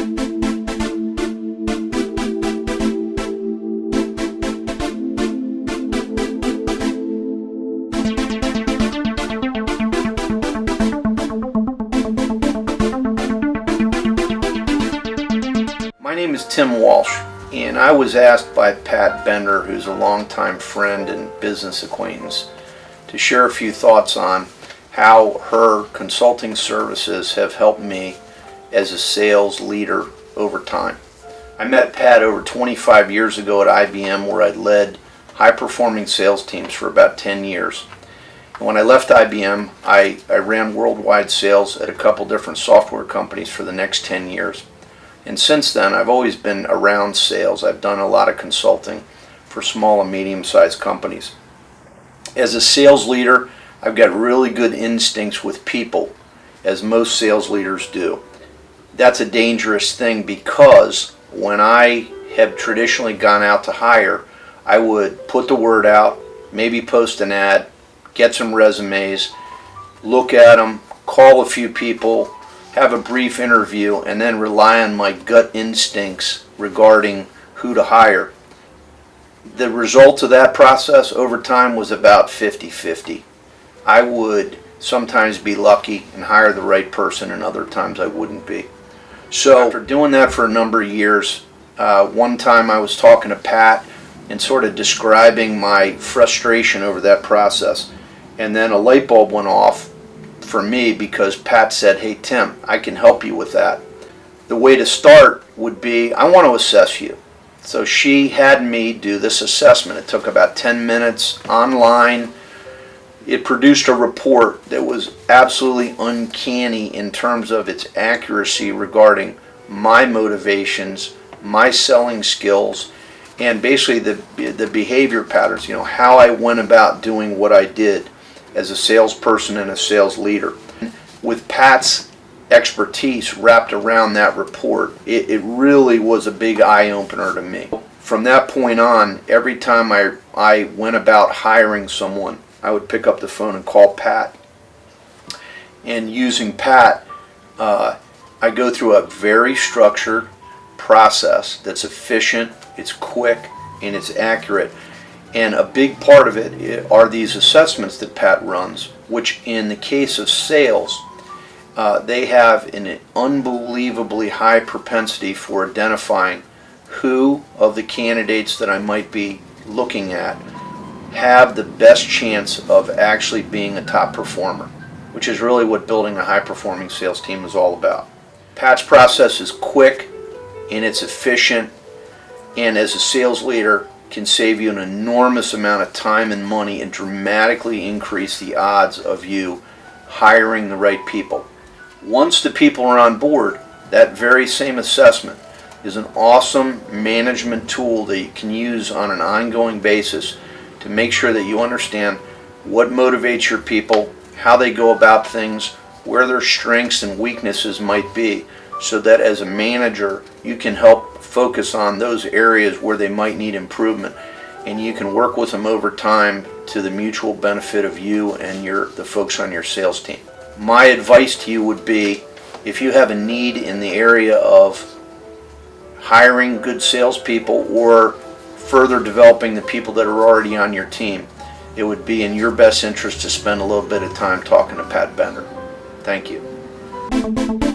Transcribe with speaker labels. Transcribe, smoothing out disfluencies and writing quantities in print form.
Speaker 1: My name is Tim Walsh, and I was asked by Pat Bender, who's a longtime friend and business acquaintance, to share a few thoughts on how her consulting services have helped me as a sales leader over time. I met Pat over 25 years ago at IBM, where I led high-performing sales teams for about 10 years. And when I left IBM, I ran worldwide sales at a couple different software companies for the next 10 years. And since then, I've always been around sales. I've done a lot of consulting for small and medium-sized companies. As a sales leader, I've got really good instincts with people, as most sales leaders do. That's a dangerous thing, because when I have traditionally gone out to hire, I would put the word out, maybe post an ad, get some resumes, look at them, call a few people, have a brief interview, and then rely on my gut instincts regarding who to hire. The result of that process over time was about 50-50. I would sometimes be lucky and hire the right person, and other times I wouldn't be. So after doing that for a number of years, one time I was talking to Pat and sort of describing my frustration over that process, and then a light bulb went off for me, because Pat said, "Hey Tim, I can help you with that. The way to start would be, I want to assess you." So she had me do this assessment. It took about 10 minutes online. It produced a report that was absolutely uncanny in terms of its accuracy regarding my motivations, my selling skills, and basically the behavior patterns, how I went about doing what I did as a salesperson and a sales leader. With Pat's expertise wrapped around that report, it really was a big eye-opener to me. From that point on, every time I went about hiring someone, I would pick up the phone and call Pat. And using Pat, I go through a very structured process that's efficient, it's quick, and it's accurate. And a big part of it are these assessments that Pat runs, which in the case of sales, they have an unbelievably high propensity for identifying who of the candidates that I might be looking at have the best chance of actually being a top performer, which is really what building a high-performing sales team is all about. Pat's process is quick and it's efficient, and as a sales leader, can save you an enormous amount of time and money and dramatically increase the odds of you hiring the right people. Once the people are on board, that very same assessment is an awesome management tool that you can use on an ongoing basis to make sure that you understand what motivates your people, how they go about things, where their strengths and weaknesses might be, so that as a manager you can help focus on those areas where they might need improvement, and you can work with them over time to the mutual benefit of you and the folks on your sales team. My advice to you would be, if you have a need in the area of hiring good salespeople or further developing the people that are already on your team, it would be in your best interest to spend a little bit of time talking to Pat Bender. Thank you.